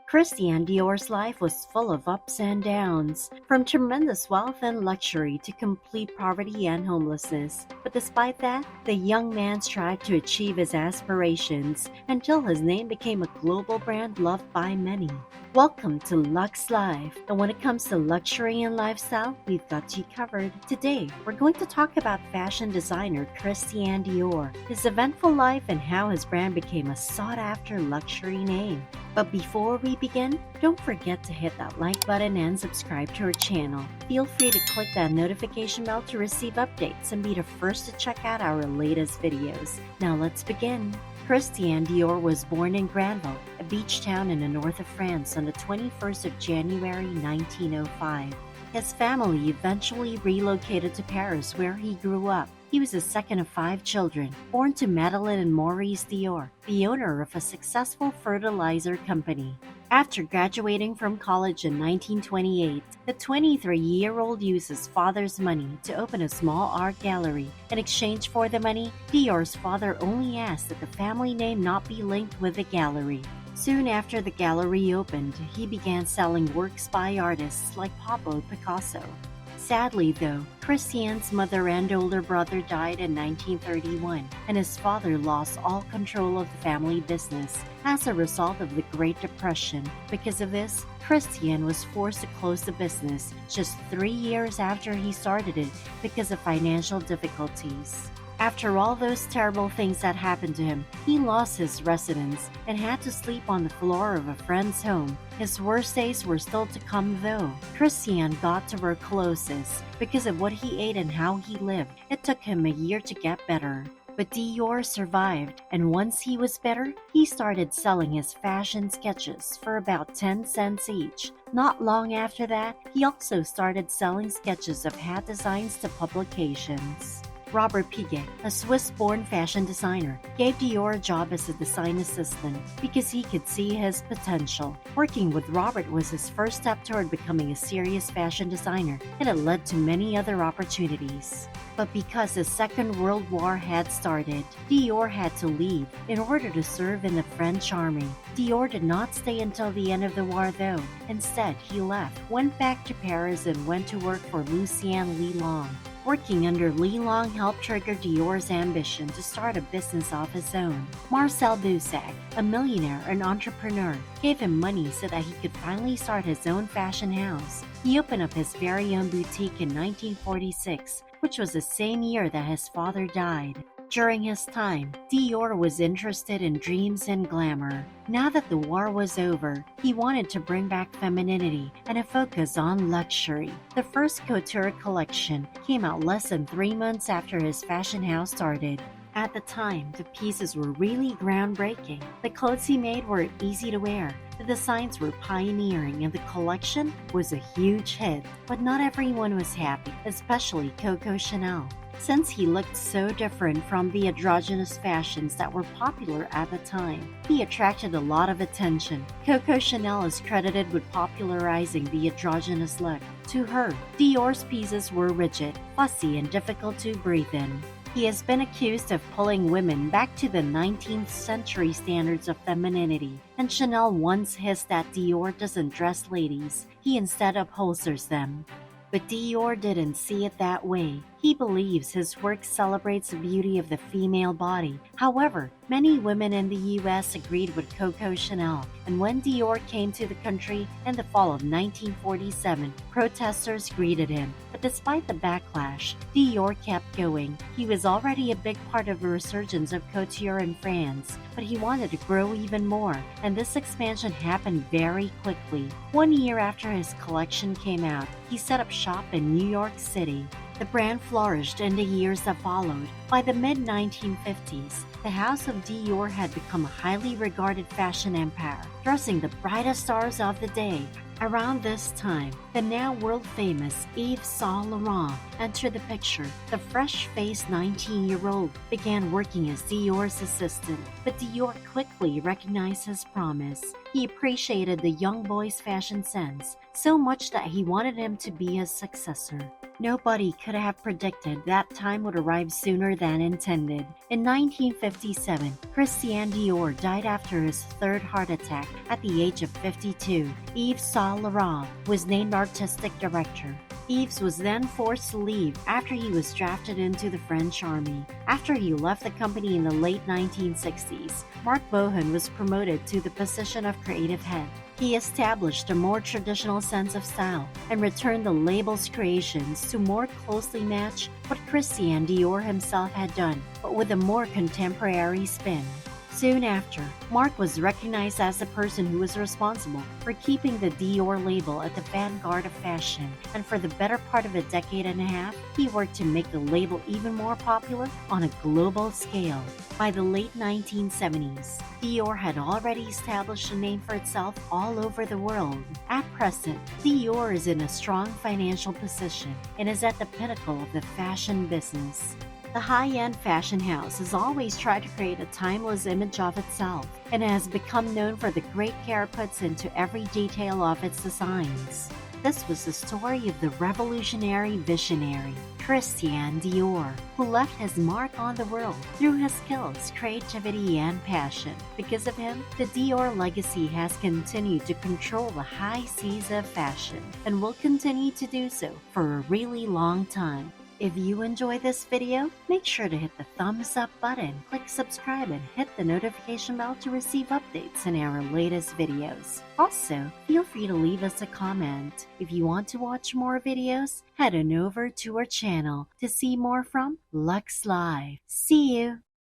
Christian Dior's life was full of ups and downs, from tremendous wealth and luxury to complete poverty and homelessness. But despite that, the young man strived to achieve his aspirations until his name became a global brand loved by many. Welcome to Lux Life, and when it comes to luxury and lifestyle, we've got you covered. Today, we're going to talk about fashion designer Christian Dior, his eventful life, and how his brand became a sought-after luxury name. But before we begin, don't forget to hit that like button and subscribe to our channel. Feel free to click that notification bell to receive updates and be the first to check out our latest videos. Now let's begin. Christian Dior was born in Granville, a beach town in the north of France, on the 21st of January 1905. His family eventually relocated to Paris, where he grew up. He was the second of 5 children, born to Madeleine and Maurice Dior, the owner of a successful fertilizer company. After graduating from college in 1928, the 23-year-old used his father's money to open a small art gallery. In exchange for the money, Dior's father only asked that the family name not be linked with the gallery. Soon after the gallery opened, he began selling works by artists like Pablo Picasso. Sadly, though, Christian's mother and older brother died in 1931, and his father lost all control of the family business as a result of the Great Depression. Because of this, Christian was forced to close the business just 3 years after he started it because of financial difficulties. After all those terrible things that happened to him, he lost his residence and had to sleep on the floor of a friend's home. His worst days were still to come, though. Christian got tuberculosis because of what he ate and how he lived. It took him a year to get better. But Dior survived, and once he was better, he started selling his fashion sketches for about 10 cents each. Not long after that, he also started selling sketches of hat designs to publications. Robert Piguet, a Swiss-born fashion designer, gave Dior a job as a design assistant because he could see his potential. Working with Robert was his first step toward becoming a serious fashion designer, and it led to many other opportunities. But because the Second World War had started, Dior had to leave in order to serve in the French army. Dior did not stay until the end of the war, though. Instead, he left, went back to Paris, and went to work for Lucien Lelong. Working under Lelong helped trigger Dior's ambition to start a business of his own. Marcel Boussac, a millionaire and entrepreneur, gave him money so that he could finally start his own fashion house. He opened up his very own boutique in 1946, which was the same year that his father died. During his time, Dior was interested in dreams and glamour. Now that the war was over, he wanted to bring back femininity and a focus on luxury. The first couture collection came out less than 3 months after his fashion house started. At the time, the pieces were really groundbreaking. The clothes he made were easy to wear, the designs were pioneering, and the collection was a huge hit. But not everyone was happy, especially Coco Chanel. Since he looked so different from the androgynous fashions that were popular at the time, he attracted a lot of attention. Coco Chanel is credited with popularizing the androgynous look. To her, Dior's pieces were rigid, fussy, and difficult to breathe in. He has been accused of pulling women back to the 19th century standards of femininity, and Chanel once hissed that Dior doesn't dress ladies, he instead upholsters them. But Dior didn't see it that way. He believes his work celebrates the beauty of the female body. However, many women in the U.S. agreed with Coco Chanel, and when Dior came to the country in the fall of 1947, protesters greeted him. But despite the backlash, Dior kept going. He was already a big part of a resurgence of couture in France, but he wanted to grow even more, and this expansion happened very quickly. 1 year after his collection came out, he set up shop in New York City. The brand flourished in the years that followed. By the mid-1950s, the House of Dior had become a highly regarded fashion empire, dressing the brightest stars of the day. Around this time, the now world-famous Yves Saint Laurent entered the picture. The fresh-faced 19-year-old began working as Dior's assistant, but Dior quickly recognized his promise. He appreciated the young boy's fashion sense so much that he wanted him to be his successor. Nobody could have predicted that time would arrive sooner than intended. In 1957, Christian Dior died after his third heart attack at the age of 52. Yves Saint Laurent was named artistic director. Yves was then forced to leave after he was drafted into the French army. After he left the company in the late 1960s, Marc Bohan was promoted to the position of creative head. He established a more traditional sense of style and returned the label's creations to more closely match what Christian Dior himself had done, but with a more contemporary spin. Soon after, Marc was recognized as the person who was responsible for keeping the Dior label at the vanguard of fashion, and for the better part of a decade and a half, he worked to make the label even more popular on a global scale. By the late 1970s, Dior had already established a name for itself all over the world. At present, Dior is in a strong financial position and is at the pinnacle of the fashion business. The high-end fashion house has always tried to create a timeless image of itself and has become known for the great care it puts into every detail of its designs. This was the story of the revolutionary visionary, Christian Dior, who left his mark on the world through his skills, creativity, and passion. Because of him, the Dior legacy has continued to control the high seas of fashion and will continue to do so for a really long time. If you enjoy this video, make sure to hit the thumbs up button, click subscribe, and hit the notification bell to receive updates on our latest videos. Also, feel free to leave us a comment. If you want to watch more videos, head on over to our channel to see more from Lux Live. See you!